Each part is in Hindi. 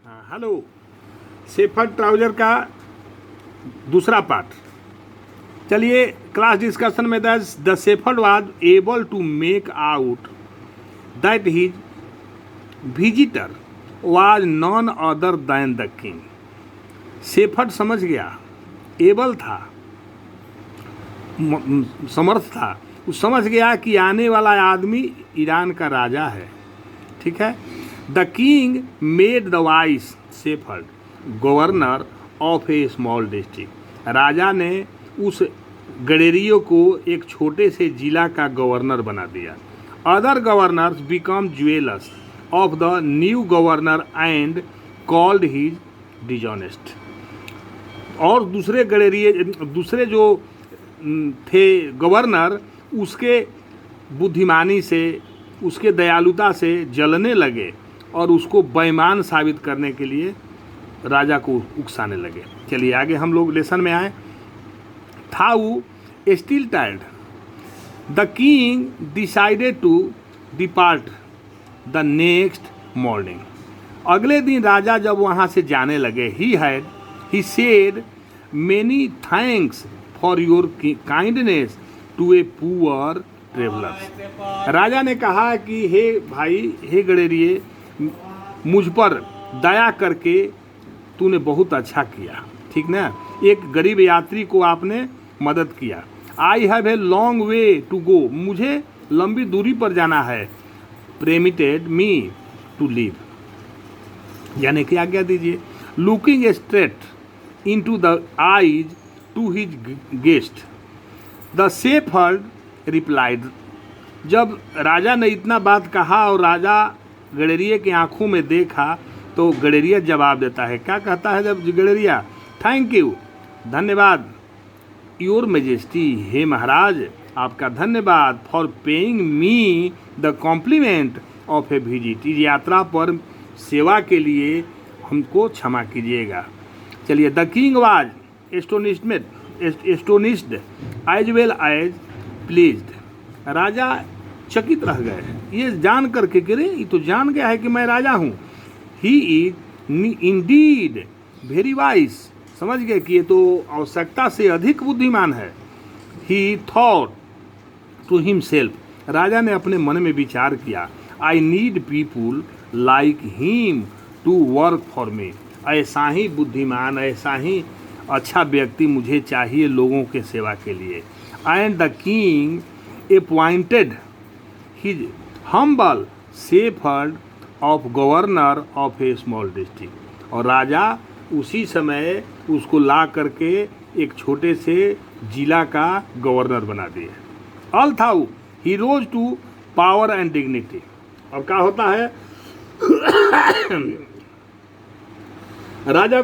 हाँ, हेलो। शेफर्ड ट्राउजर का दूसरा पार्ट। चलिए, क्लास डिस्कशन में the shepherd was able to make out that his visitor was none other than the king. Shepherd समझ गया, एबल था, समर्थ था, वो समझ गया कि आने वाला आदमी ईरान का राजा है। ठीक है। The king made the wise shepherd governor of a small district. राजा ने उस गडेरियो को एक छोटे से जिला का गवर्नर बना दिया। Other governors become jewellers of the new governor and called his dishonest. और दूसरे जो थे गवर्नर, उसके बुद्धिमानी से, उसके दयालुता से जलने लगे और उसको बेईमान साबित करने के लिए राजा को उकसाने लगे। चलिए आगे हम लोग लेसन में आए। Though still tired the king decided to depart the next morning. अगले दिन राजा जब वहाँ से जाने लगे, he said many thanks for your kindness to a poor travellers. राजा ने कहा कि हे भाई, हे गडेरिये, मुझ पर दया करके तूने बहुत अच्छा किया। ठीक ना, एक गरीब यात्री को आपने मदद किया। I have a long way to go, मुझे लंबी दूरी पर जाना है। परमिटेड मी टू लीव, यानी कि आज्ञा दीजिए। Looking straight into the eyes to his guest the shepherd replied. जब राजा ने इतना बात कहा और राजा गडेरिया की आंखों में देखा, तो गडेरिया जवाब देता है। क्या कहता है जब गडेरिया? थैंक यू, धन्यवाद। योर मेजेस्टी, हे महाराज, आपका धन्यवाद। For paying me the compliment of a visit, इस यात्रा पर सेवा के लिए हमको क्षमा कीजिएगा। चलिए, the king was astonished as well as pleased. राजा चकित रह गए, ये जान करके कि रे, ये तो जान गया है कि मैं राजा हूँ। He is Indeed very vice, समझ गए कि ये तो आवश्यकता से अधिक बुद्धिमान है। ही थॉट टू हिमसेल्फ, राजा ने अपने मन में विचार किया, I need people like him to work for me. ऐसा ही बुद्धिमान, ऐसा ही अच्छा व्यक्ति मुझे चाहिए लोगों के सेवा के लिए। And the king appointed his humble shepherd of governor of a small district. और राजा उसी समय उसको ला करके एक छोटे से जिला का गवर्नर बना दिए। Although he rose to power and dignity. और क्या होता है राजा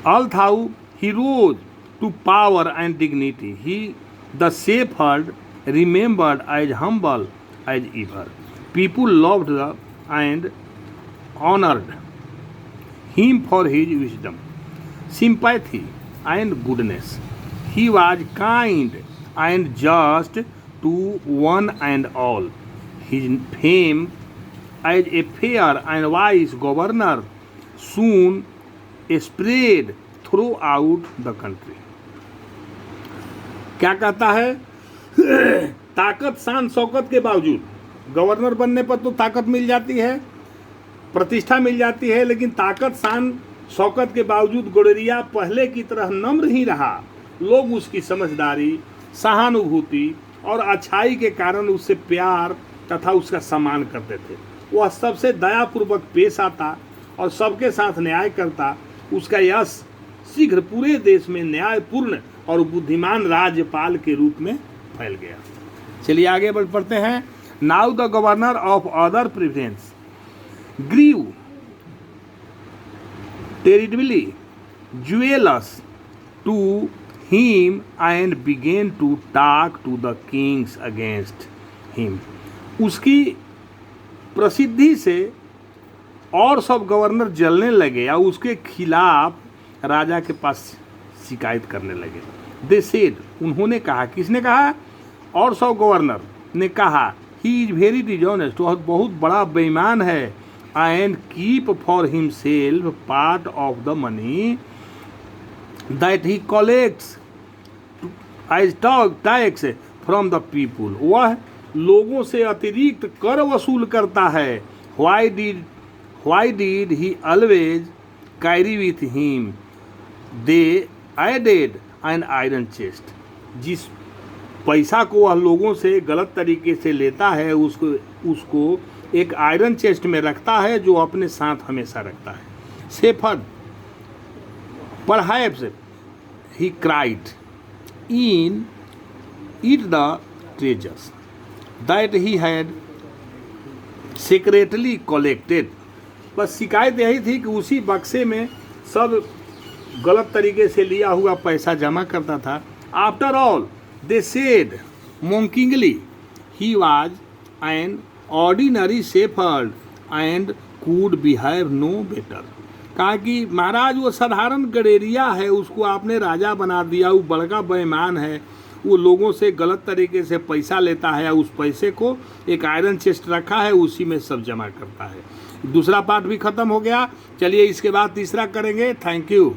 although he rose to power and dignity, he the shepherd remembered as humble as ever. People loved and honored him for his wisdom, sympathy and goodness. He was kind and just to one and all. His fame as a fair and wise governor soon spread throughout the country. क्या कहता है? ताकत शान शौकत के बावजूद, गवर्नर बनने पर तो ताकत मिल जाती है, प्रतिष्ठा मिल जाती है, लेकिन ताकत शान शौकत के बावजूद गडेरिया पहले की तरह नम्र ही रहा। लोग उसकी समझदारी, सहानुभूति और अच्छाई के कारण उससे प्यार तथा उसका सम्मान करते थे। वह सबसे दयापूर्वक पेश आता और सबके साथ न्याय करता। उसका यश शीघ्र पूरे देश में न्यायपूर्ण और बुद्धिमान राज्यपाल के रूप में फैल गया। चलिए आगे पढ़ते हैं। Now the governor of other province grieve terribly jealous to him and began to talk to the kings against him. उसकी प्रसिद्धि से और सब गवर्नर जलने लगे या उसके खिलाफ राजा के पास शिकायत करने लगे। दे सेड, उन्होंने कहा, किसने कहा? और सब गवर्नर ने कहा, ही इज वेरी डिजॉनेस्ट, वह बहुत बड़ा बेईमान है। and keep for himself part of the money that he collects as tax from the people. वह लोगों से अतिरिक्त कर वसूल करता है. Why did he always carry with him? They added an iron chest. जिस पैसा को वह लोगों से गलत तरीके से लेता है उसको एक आयरन चेस्ट में रखता है जो अपने साथ हमेशा रखता है. Shepherd perhaps he cried in it the treasures that he had secretly collected. बस शिकायत यही थी कि उसी बक्से में सब गलत तरीके से लिया हुआ पैसा जमा करता था. After all they said mockingly he was an ordinary shepherd and could behave no better. कहा कि महाराज वो साधारण गडेरिया है, उसको आपने राजा बना दिया, वो बड़का बेईमान है, वो लोगों से गलत तरीके से पैसा लेता है, उस पैसे को एक आयरन चेस्ट रखा है उसी में सब जमा करता है. दूसरा पार्ट भी खत्म हो गया. चलिए इसके बाद तीसरा करेंगे. Thank you.